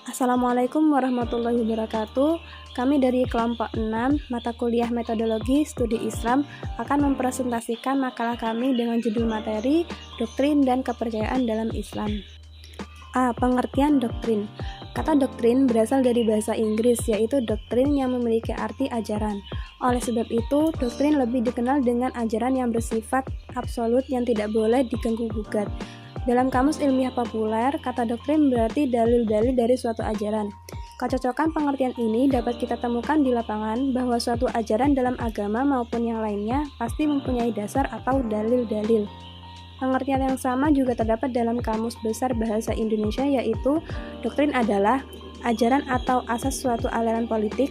Assalamualaikum warahmatullahi wabarakatuh. Kami dari kelompok 6 mata kuliah Metodologi Studi Islam akan mempresentasikan makalah kami dengan judul materi Doktrin dan Kepercayaan dalam Islam. A. Pengertian doktrin. Kata doktrin berasal dari bahasa Inggris, yaitu doktrin yang memiliki arti ajaran. Oleh sebab itu, doktrin lebih dikenal dengan ajaran yang bersifat absolut yang tidak boleh diganggu-gugat. Dalam kamus ilmiah populer, kata doktrin berarti dalil-dalil dari suatu ajaran. Kecocokan pengertian ini dapat kita temukan di lapangan bahwa suatu ajaran dalam agama maupun yang lainnya pasti mempunyai dasar atau dalil-dalil. Pengertian yang sama juga terdapat dalam Kamus Besar Bahasa Indonesia, yaitu doktrin adalah ajaran atau asas suatu aliran politik,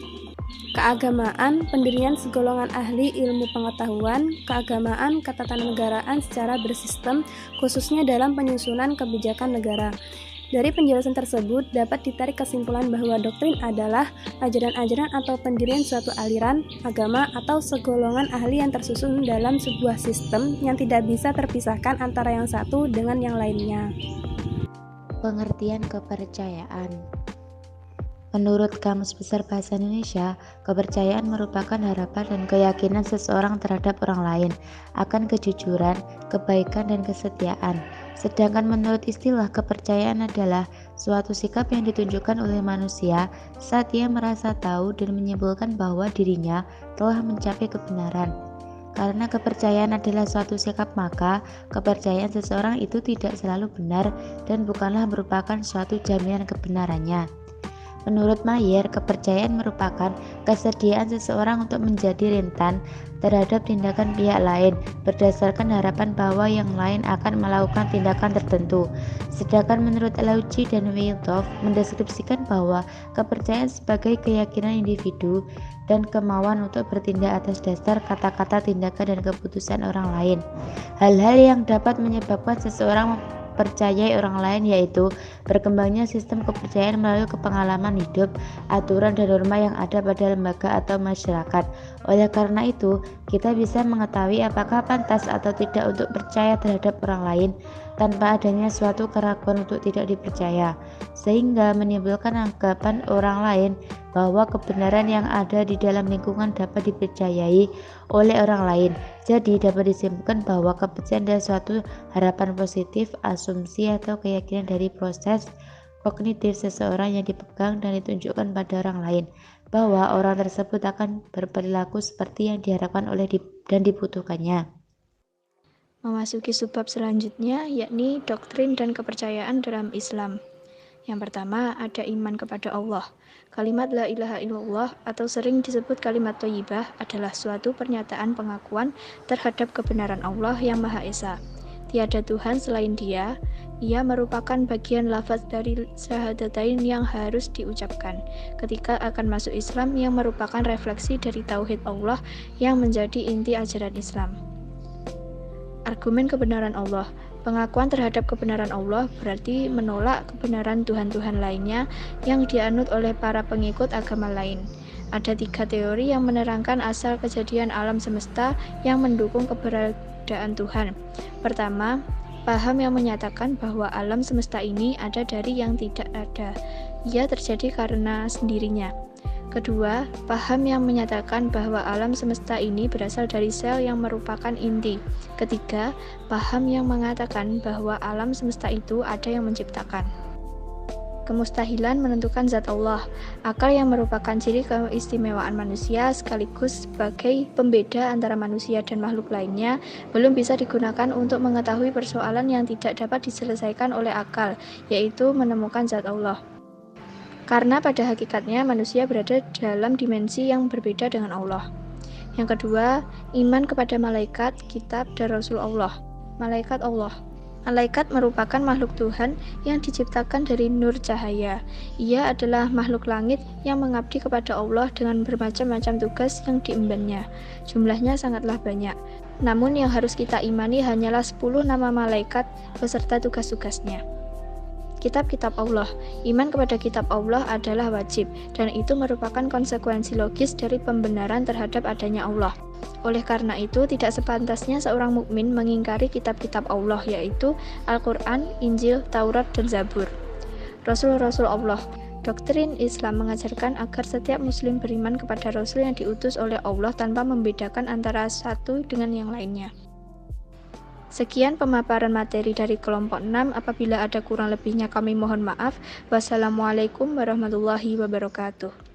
keagamaan, pendirian segolongan ahli ilmu pengetahuan, keagamaan, ketatanegaraan secara bersistem, khususnya dalam penyusunan kebijakan negara. Dari penjelasan tersebut dapat ditarik kesimpulan bahwa doktrin adalah ajaran-ajaran atau pendirian suatu aliran, agama, atau segolongan ahli yang tersusun dalam sebuah sistem yang tidak bisa terpisahkan antara yang satu dengan yang lainnya. Pengertian kepercayaan. Menurut Kamus Besar Bahasa Indonesia, kepercayaan merupakan harapan dan keyakinan seseorang terhadap orang lain akan kejujuran, kebaikan, dan kesetiaan. Sedangkan menurut istilah kepercayaan adalah suatu sikap yang ditunjukkan oleh manusia saat ia merasa tahu dan menyimpulkan bahwa dirinya telah mencapai kebenaran. Karena kepercayaan adalah suatu sikap, maka kepercayaan seseorang itu tidak selalu benar dan bukanlah merupakan suatu jaminan kebenarannya. Menurut Mayer, kepercayaan merupakan kesediaan seseorang untuk menjadi rentan terhadap tindakan pihak lain berdasarkan harapan bahwa yang lain akan melakukan tindakan tertentu. Sedangkan menurut Lauci dan Wycliffe mendeskripsikan bahwa kepercayaan sebagai keyakinan individu dan kemauan untuk bertindak atas dasar kata-kata, tindakan, dan keputusan orang lain. Hal-hal yang dapat menyebabkan seseorang percayai orang lain, yaitu berkembangnya sistem kepercayaan melalui pengalaman hidup, aturan dan norma yang ada pada lembaga atau masyarakat. Oleh karena itu, kita bisa mengetahui apakah pantas atau tidak untuk percaya terhadap orang lain tanpa adanya suatu keraguan untuk tidak dipercaya, sehingga menimbulkan anggapan orang lain bahwa kebenaran yang ada di dalam lingkungan dapat dipercayai oleh orang lain. Jadi dapat disimpulkan bahwa kepercayaan adalah suatu harapan positif, asumsi atau keyakinan dari proses kognitif seseorang yang dipegang dan ditunjukkan pada orang lain bahwa orang tersebut akan berperilaku seperti yang diharapkan oleh dan dibutuhkannya. Memasuki subbab selanjutnya, yakni doktrin dan kepercayaan dalam Islam. Yang pertama, ada iman kepada Allah. Kalimat la ilaha illallah atau sering disebut kalimat thayyibah adalah suatu pernyataan pengakuan terhadap kebenaran Allah yang Maha Esa. Tiada Tuhan selain Dia. Ia merupakan bagian lafaz dari syahadatain yang harus diucapkan ketika akan masuk Islam, yang merupakan refleksi dari tauhid Allah yang menjadi inti ajaran Islam. Argumen kebenaran Allah. Pengakuan terhadap kebenaran Allah berarti menolak kebenaran Tuhan-Tuhan lainnya yang dianut oleh para pengikut agama lain. Ada 3 teori yang menerangkan asal kejadian alam semesta yang mendukung keberadaan Tuhan. Pertama, paham yang menyatakan bahwa alam semesta ini ada dari yang tidak ada. Ia terjadi karena sendirinya. Kedua, paham yang menyatakan bahwa alam semesta ini berasal dari sel yang merupakan inti. Ketiga, paham yang mengatakan bahwa alam semesta itu ada yang menciptakan. Kemustahilan menentukan zat Allah, akal yang merupakan ciri keistimewaan manusia sekaligus sebagai pembeda antara manusia dan makhluk lainnya, belum bisa digunakan untuk mengetahui persoalan yang tidak dapat diselesaikan oleh akal, yaitu menemukan zat Allah. Karena pada hakikatnya manusia berada dalam dimensi yang berbeda dengan Allah. Yang kedua, iman kepada malaikat, kitab, dan Rasul Allah. Malaikat Allah. Malaikat merupakan makhluk Tuhan yang diciptakan dari nur cahaya. Ia adalah makhluk langit yang mengabdi kepada Allah dengan bermacam-macam tugas yang diembannya. Jumlahnya sangatlah banyak. Namun yang harus kita imani hanyalah 10 nama malaikat beserta tugas-tugasnya. Kitab-kitab Allah. Iman kepada kitab Allah adalah wajib, dan itu merupakan konsekuensi logis dari pembenaran terhadap adanya Allah. Oleh karena itu, tidak sepantasnya seorang mukmin mengingkari kitab-kitab Allah, yaitu Al-Quran, Injil, Taurat, dan Zabur. Rasul-Rasul Allah. Doktrin Islam mengajarkan agar setiap muslim beriman kepada Rasul yang diutus oleh Allah tanpa membedakan antara satu dengan yang lainnya. Sekian pemaparan materi dari kelompok 6. Apabila ada kurang lebihnya kami mohon maaf. Wassalamualaikum warahmatullahi wabarakatuh.